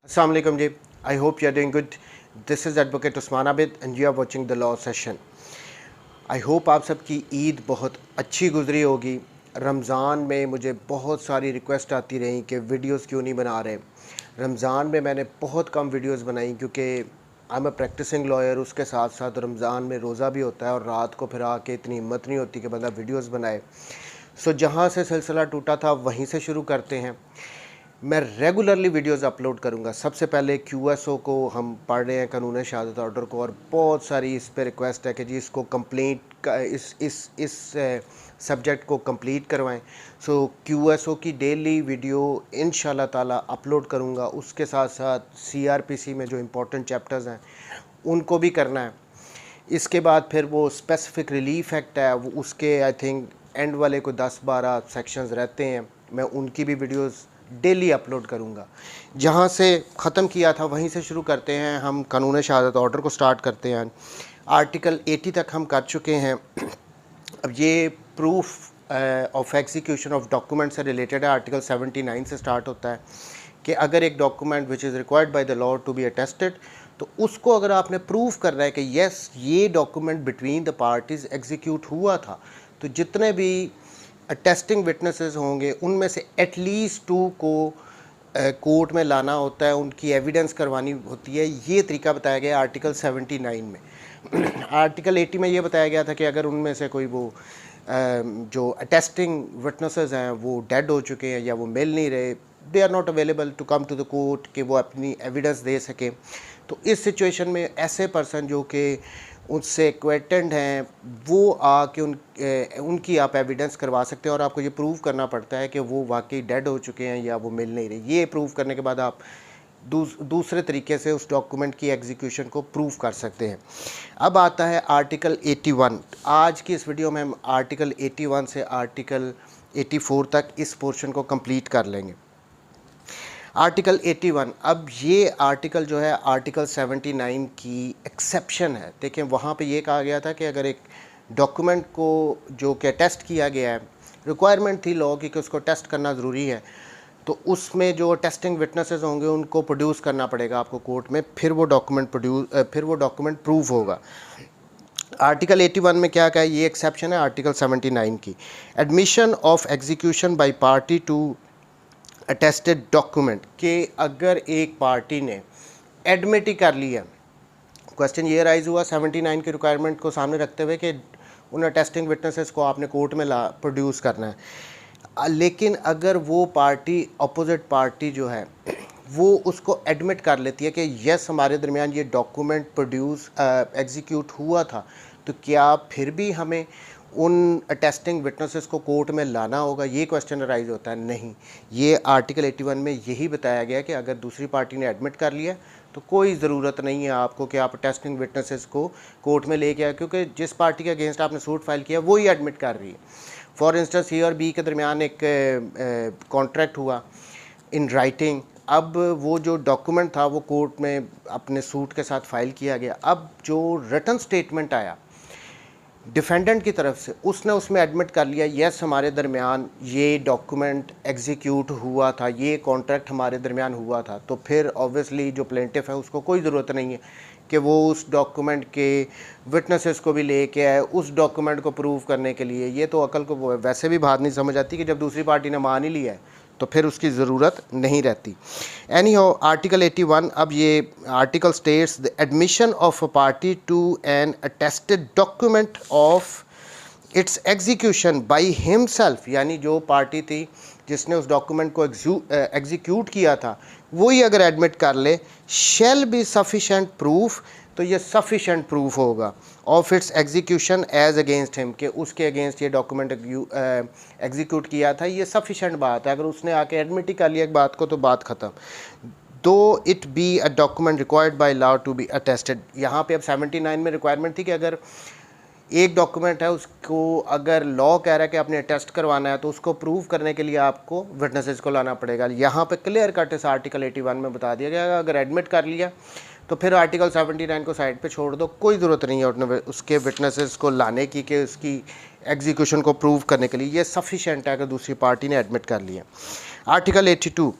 Assalamu alaikum ji. I hope you are doing good. This is Advocate Usman Abid and you are watching the law session. I hope आप सबकी ईद बहुत अच्छी गुजरी होगी। रमज़ान में मुझे बहुत सारी रिक्वेस्ट आती रही कि वीडियोस क्यों नहीं बना रहे। रमज़ान में मैंने बहुत कम वीडियोस बनाई क्योंकि I am a practicing lawyer. उसके साथ साथ रमज़ान में रोज़ा भी होता है और रात को फिर आके इतनी हिम्मत नहीं होती कि बंदा वीडियोस बनाए। सो जहाँ से सिलसिला टूटा था वहीं से शुरू करते हैं। मैं रेगुलरली वीडियोस अपलोड करूंगा। सबसे पहले QSO को हम पढ़ रहे हैं, कानून शहादत ऑर्डर को, और बहुत सारी इस पे रिक्वेस्ट है कि जी इसको कंप्लीट इस सब्जेक्ट को कंप्लीट करवाएं। सो QSO की डेली वीडियो इंशाल्लाह ताला अपलोड करूंगा। उसके साथ साथ CRPC में जो इम्पोर्टेंट चैप्टर्स हैं उनको भी करना है। इसके बाद फिर वो स्पेसिफिक रिलीफ एक्ट है, वो उसके आई थिंक एंड वाले को 10-12 सेक्शंस रहते हैं। मैं उनकी भी वीडियोस डेली अपलोड करूंगा। जहां से ख़त्म किया था वहीं से शुरू करते हैं। हम कानून शहादत ऑर्डर को स्टार्ट करते हैं। आर्टिकल 80 तक हम कर चुके हैं। अब ये proof of execution of document से रिलेटेड है। आर्टिकल 79 से स्टार्ट होता है कि अगर एक document which is required by the law to be attested, तो उसको अगर आपने प्रूफ करना है कि येस ये document between the parties execute हुआ था, तो जितने भी टेस्टिंग विटनेसेस होंगे उनमें से एटलीस्ट 2 को कोर्ट में लाना होता है, उनकी एविडेंस करवानी होती है। ये तरीका बताया गया आर्टिकल 79 में। आर्टिकल 80 में ये बताया गया था कि अगर उनमें से कोई वो जो अटेस्टिंग विटनेसेस हैं वो डेड हो चुके हैं या वो मिल नहीं रहे, they are not available to come to the court कि वो अपनी एविडेंस दे सकें, तो इस सिचुएशन में ऐसे पर्सन जो कि उससे एक्वेटेंड हैं वो आके उनकी आप एविडेंस करवा सकते हैं और आपको ये प्रूव करना पड़ता है कि वो वाकई डेड हो चुके हैं या वो मिल नहीं रहे। ये प्रूव करने के बाद आप दूसरे तरीके से उस डॉक्यूमेंट की एग्जीक्यूशन को प्रूव कर सकते हैं। अब आता है आर्टिकल 81। आज की इस वीडियो में हम आर्टिकल 81 से आर्टिकल 84 तक इस पोर्शन को कंप्लीट कर लेंगे। आर्टिकल 81, अब ये आर्टिकल जो है आर्टिकल 79 की एक्सेप्शन है। देखें वहाँ पे ये कहा गया था कि अगर एक डॉक्यूमेंट को जो कि टेस्ट किया गया है, रिक्वायरमेंट थी लॉ की कि उसको टेस्ट करना ज़रूरी है, तो उसमें जो टेस्टिंग विटनेसेस होंगे उनको प्रोड्यूस करना पड़ेगा आपको कोर्ट में, फिर वो डॉक्यूमेंट प्रूव होगा। आर्टिकल 81 में क्या है, ये एक्सेप्शन है आर्टिकल 79 की। Admission of execution by party to attested document, के अगर एक पार्टी ने एडमिट ही कर लिया, क्वेश्चन ये राइज हुआ 79 की रिक्वायरमेंट को सामने रखते हुए कि उन अटेस्टिंग विटनेसेस को आपने कोर्ट में प्रोड्यूस करना है, लेकिन अगर वो पार्टी अपोजिट पार्टी जो है वो उसको एडमिट कर लेती है कि यस हमारे दरमियान ये डॉक्यूमेंट प्रोड्यूस एग्जीक्यूट हुआ था, तो क्या फिर भी हमें उन अटेस्टिंग विटनेसेस को कोर्ट में लाना होगा? ये क्वेश्चन राइज होता है। नहीं, ये आर्टिकल 81 में यही बताया गया कि अगर दूसरी पार्टी ने एडमिट कर लिया तो कोई ज़रूरत नहीं है आपको कि आप अटेस्टिंग विटनेसेस को कोर्ट में लेके आए, क्योंकि जिस पार्टी के अगेंस्ट आपने सूट फाइल किया वही एडमिट कर रही है। फॉर इंस्टेंस A और B के दरमियान एक कॉन्ट्रैक्ट हुआ इन राइटिंग। अब वो जो डॉक्यूमेंट था वो कोर्ट में अपने सूट के साथ फाइल किया गया। अब जो रिटन स्टेटमेंट आया डिफेंडेंट की तरफ से, उसने उसमें एडमिट कर लिया यस हमारे दरमियान ये डॉक्यूमेंट एग्जीक्यूट हुआ था, ये कॉन्ट्रैक्ट हमारे दरमियान हुआ था, तो फिर ऑब्वियसली जो प्लेंटिफ है उसको कोई ज़रूरत नहीं है कि वो उस डॉक्यूमेंट के विटनेसेस को भी लेके आए उस डॉक्यूमेंट को प्रूव करने के लिए। ये तो अकल को वैसे भी बात नहीं समझ आती कि जब दूसरी पार्टी ने मान ही लिया है तो फिर उसकी ज़रूरत नहीं रहती। एनी हाउ आर्टिकल 81, अब ये article states the admission of a party to an attested document of its execution by himself, यानी जो पार्टी थी जिसने उस डॉक्यूमेंट को एग्जीक्यूट किया था वही अगर एडमिट कर ले, शैल बी सफिशेंट प्रूफ, तो ये सफिशेंट प्रूफ होगा of its execution as against him, कि उसके अगेंस्ट ये डॉक्यूमेंट एग्जीक्यूट किया था, ये सफिशेंट बात है। अगर उसने आके एडमिट ही कर लिया एक बात को तो बात ख़त्म। Though it be a document required by law to be attested, यहाँ पे अब 79 में रिक्वायरमेंट थी कि अगर एक डॉक्यूमेंट है उसको अगर लॉ कह रहा है कि आपने टेस्ट करवाना है तो उसको प्रूव करने के लिए आपको विटनेसेस को लाना पड़ेगा। यहाँ पे क्लियर कट इस आर्टिकल 81 में बता दिया गया अगर एडमिट कर लिया तो फिर आर्टिकल 79 को साइड पे छोड़ दो, कोई ज़रूरत नहीं है उसके विटनेसेस को लाने की कि उसकी एग्जीक्यूशन को प्रूव करने के लिए। ये सफिशेंट है अगर दूसरी पार्टी ने एडमिट कर लिया। Article 82,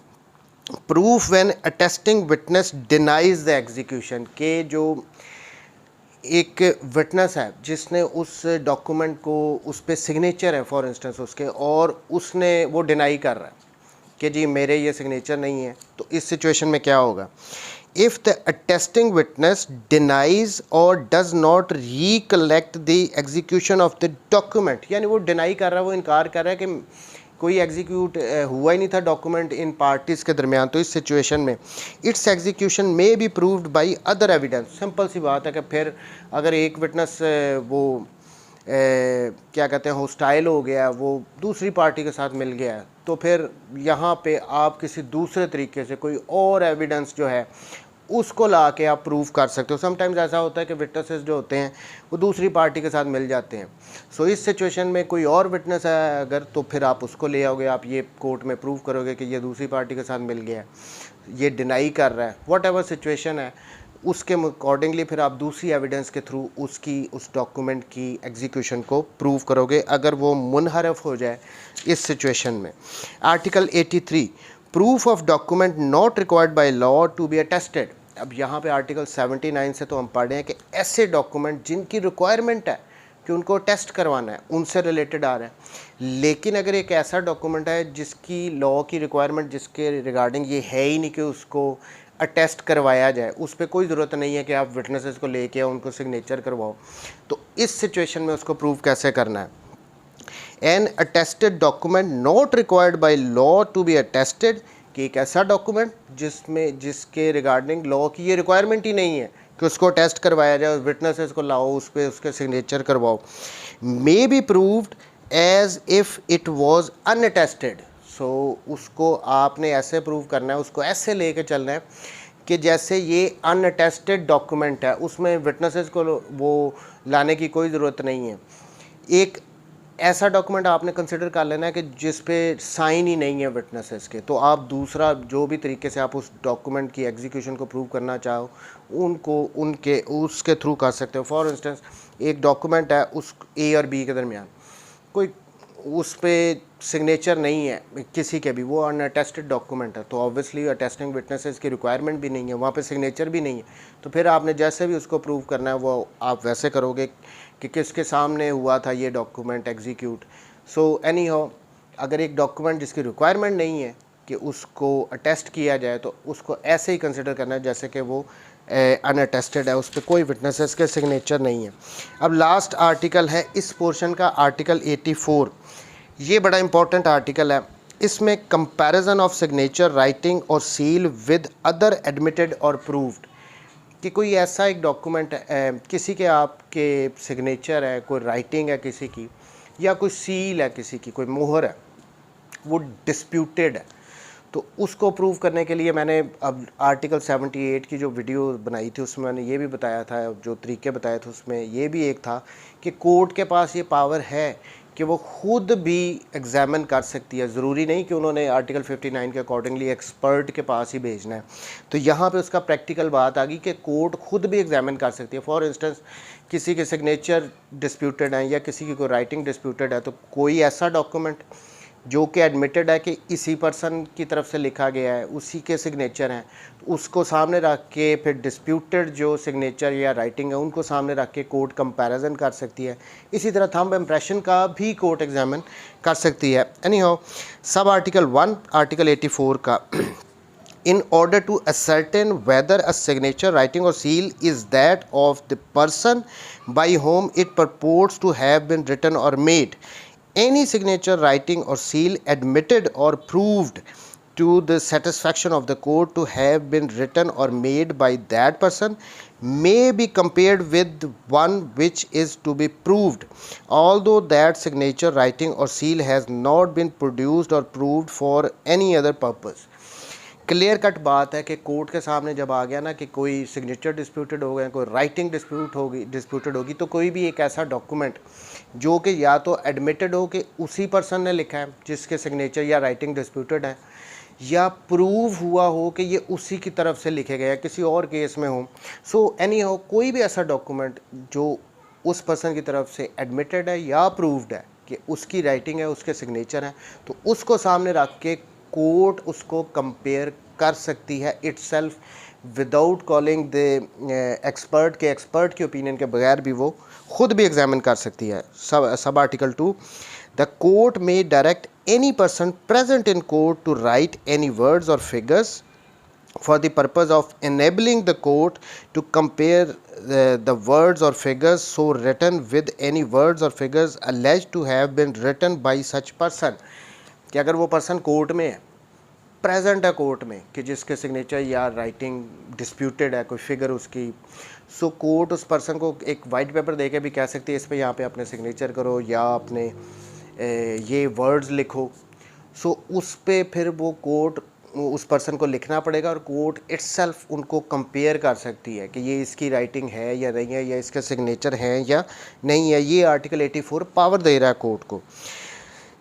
proof when attesting witness denies the execution, के जो एक विटनेस है जिसने उस डॉक्यूमेंट को, उस पे सिग्नेचर है फॉर इंस्टेंस उसके, और उसने वो डिनाई कर रहा है कि जी मेरे ये सिग्नेचर नहीं है, तो इस सिचुएशन में क्या होगा? If the attesting witness denies और does not recollect the execution of the document, यानी वो डिनाई कर रहा है, वो इनकार कर रहा है कि कोई एग्जीक्यूट हुआ ही नहीं था डॉक्यूमेंट इन पार्टीज़ के दरमियान, तो इस सिचुएशन में its execution may be proved by other evidence. Simple सी बात है कि फिर अगर एक विटनेस वो क्या कहते हैं होस्टाइल हो गया, वो दूसरी पार्टी के साथ मिल गया है, तो फिर यहाँ पे आप किसी दूसरे तरीके से कोई और एविडेंस जो है उसको ला के आप प्रूव कर सकते हो। समटाइम्स ऐसा होता है कि विटनेसेस जो होते हैं वो दूसरी पार्टी के साथ मिल जाते हैं। सो इस सिचुएशन में कोई और विटनेस है अगर, तो फिर आप उसको ले आओगे, आप ये कोर्ट में प्रूव करोगे कि ये दूसरी पार्टी के साथ मिल गया है, ये डिनाई कर रहा है, वट एवर सिचुएशन है, उसके अकॉर्डिंगली फिर आप दूसरी एविडेंस के थ्रू उसकी उस डॉक्यूमेंट की एग्जीक्यूशन को प्रूव करोगे अगर वो मुनहरफ हो जाए इस सिचुएशन में। Article 83 proof of document not required by law to be attested. अब यहाँ पे आर्टिकल 79 से तो हम पढ़ रहे हैं कि ऐसे डॉक्यूमेंट जिनकी रिक्वायरमेंट है कि उनको टेस्ट करवाना है, उनसे रिलेटेड आ रहा है। लेकिन अगर एक ऐसा डॉक्यूमेंट है जिसकी लॉ की रिक्वायरमेंट जिसके रिगार्डिंग ये है ही नहीं कि उसको अटेस्ट करवाया जाए, उस पर कोई ज़रूरत नहीं है कि आप विटनेसेस को लेके आओ, उनको सिग्नेचर करवाओ, तो इस सिचुएशन में उसको प्रूव कैसे करना है? An attested document not required by law to be attested, कि एक ऐसा डॉक्यूमेंट जिसके रिगार्डिंग लॉ की ये रिक्वायरमेंट ही नहीं है कि उसको टेस्ट करवाया जाए, विटनेसेस को लाओ, उस पर उसके सिग्नेचर करवाओ, may be proved as if it was unattested. So उसको आपने ऐसे प्रूव करना है, उसको ऐसे लेके चलना है कि जैसे ये अनअटेस्टेड डॉक्यूमेंट है, उसमें विटनेसेस को वो लाने की कोई ज़रूरत नहीं है। एक ऐसा डॉक्यूमेंट आपने कंसिडर कर लेना है कि जिस पे साइन ही नहीं है विटनेसेस के, तो आप दूसरा जो भी तरीके से आप उस डॉक्यूमेंट की एग्जीक्यूशन को प्रूव करना चाहो उनको उनके उसके थ्रू कर सकते हो। फॉर इंस्टेंस एक डॉक्यूमेंट है उस ए और बी के दरमियान, कोई उस पर सिग्नेचर नहीं है किसी के भी, वो अनअटेस्टेड डॉक्यूमेंट है, तो ऑब्वियसली अटेस्टिंग विटनेसेस की रिक्वायरमेंट भी नहीं है, वहाँ पे सिग्नेचर भी नहीं है, तो फिर आपने जैसे भी उसको प्रूव करना है वो आप वैसे करोगे कि किसके सामने हुआ था ये document execute. So any how, अगर एक डॉक्यूमेंट जिसकी रिक्वायरमेंट नहीं है कि उसको अटेस्ट किया जाए, तो उसको ऐसे ही कंसिडर करना है जैसे कि वो अनअटेस्टेड है, उस पर कोई विटनेसेस के सिग्नेचर नहीं है। अब लास्ट आर्टिकल है इस पोर्शन का, आर्टिकल 84। ये बड़ा इंपॉर्टेंट आर्टिकल है। इसमें कंपैरिजन ऑफ सिग्नेचर राइटिंग और सील विद अदर एडमिटेड और प्रूव्ड, कि कोई ऐसा एक डॉक्यूमेंट किसी के आपके सिग्नेचर है, कोई राइटिंग है किसी की, या कोई सील है किसी की, कोई मोहर है, वो डिस्प्यूटेड है, तो उसको प्रूव करने के लिए मैंने अब आर्टिकल 78 की जो वीडियो बनाई थी उसमें मैंने ये भी बताया था, जो तरीके बताए थे उसमें ये भी एक था कि कोर्ट के पास ये पावर है कि वो खुद भी एग्ज़ामिन कर सकती है। ज़रूरी नहीं कि उन्होंने आर्टिकल 59 के अकॉर्डिंगली एक्सपर्ट के पास ही भेजना है। तो यहाँ पे उसका प्रैक्टिकल बात आ गई कि कोर्ट खुद भी एग्ज़ामिन कर सकती है। फॉर इंस्टेंस किसी के सिग्नेचर डिस्प्यूटेड हैं या किसी की कोई राइटिंग डिस्प्यूटेड है, तो कोई ऐसा डॉक्यूमेंट जो कि एडमिटेड है कि इसी पर्सन की तरफ से लिखा गया है, उसी के सिग्नेचर हैं, तो उसको सामने रख के फिर डिस्प्यूटेड जो सिग्नेचर या राइटिंग है उनको सामने रख के कोर्ट कंपैरिजन कर सकती है। इसी तरह थंब इम्प्रेशन का भी कोर्ट एग्जामिन कर सकती है। Any how, sub article 1 article 84 का in order to ascertain whether a signature, writing or seal is that of the person by whom it purports to have been written or made. Any signature, writing or seal admitted or proved to the satisfaction of the court to have been written or made by that person may be compared with one which is to be proved, although that signature, writing or seal has not been produced or proved for any other purpose. Clear cut बात है कि court के सामने जब आ गया ना कि कोई सिग्नेचर डिस्प्यूटेड हो गया, कोई राइटिंग डिस्प्यूटेड होगी, तो कोई भी एक ऐसा डॉक्यूमेंट जो कि या तो एडमिटेड हो कि उसी पर्सन ने लिखा है जिसके सिग्नेचर या राइटिंग डिस्प्यूटेड है, या प्रूव हुआ हो कि ये उसी की तरफ से लिखे गए किसी और केस में हो। सो एनी हो, कोई भी ऐसा डॉक्यूमेंट जो उस पर्सन की तरफ से एडमिटेड है या प्रूव्ड है कि उसकी राइटिंग है, उसके सिग्नेचर हैं, तो उसको सामने रख के कोर्ट उसको कंपेयर कर सकती है itself without calling the expert के, एक्सपर्ट की ओपिनियन के बगैर भी वो खुद भी एग्जामिन कर सकती है। सब आर्टिकल 2, द कोर्ट में direct any person present in court to write any words or figures for the purpose of enabling the court to compare the words or figures so written with any words or figures alleged to have been written by such person। कि अगर वो person court में है, present है court में, कि जिसके signature या राइटिंग डिस्प्यूटेड है, कोई फिगर उसकी, सो कोर्ट उस पर्सन को एक वाइट पेपर दे के भी कह सकती है इस पे यहाँ पे अपने सिग्नेचर करो या अपने ये वर्ड्स लिखो। सो उस पे फिर वो कोर्ट उस पर्सन को लिखना पड़ेगा और कोर्ट इटसेल्फ उनको कंपेयर कर सकती है कि ये इसकी राइटिंग है या नहीं है, या इसके सिग्नेचर हैं या नहीं है। ये आर्टिकल 84 पावर दे रहा है कोर्ट को।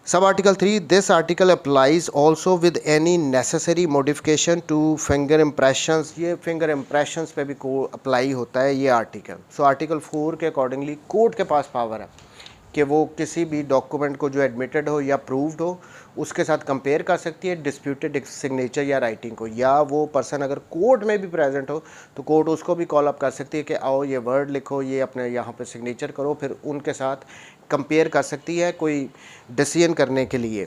Sub article 3, this article applies also with any necessary modification two finger impressions. ये फिंगर इम्प्रेशंस पे भी को अप्लाई होता है ये आर्टिकल। सो आर्टिकल 4 के अकॉर्डिंगली कोर्ट के पास पावर है कि वो किसी भी डॉक्यूमेंट को जो एडमिटेड हो या प्रूव्ड हो उसके साथ कंपेयर कर सकती है डिस्प्यूटेड सिग्नेचर या राइटिंग को, या वो पर्सन अगर कोर्ट में भी प्रेजेंट हो तो कोर्ट उसको भी कॉल अप कर सकती है कि आओ ये वर्ड लिखो, ये अपने यहाँ पे सिग्नेचर करो, फिर उनके साथ कंपेयर कर सकती है कोई डिसीजन करने के लिए।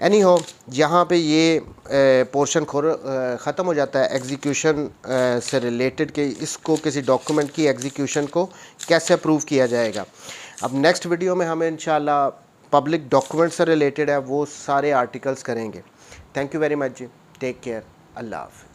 एनी हो, यहाँ पे ये पोर्शन ख़त्म हो जाता है एग्जीक्यूशन से रिलेटेड कि इसको किसी डॉक्यूमेंट की एग्जीक्यूशन को कैसे अप्रूव किया जाएगा। अब नेक्स्ट वीडियो में हमें इंशाल्लाह पब्लिक डॉक्यूमेंट से रिलेटेड है वो सारे आर्टिकल्स करेंगे। थैंक यू वेरी मच जी, टेक केयर, अल्लाह हाफ़िज़।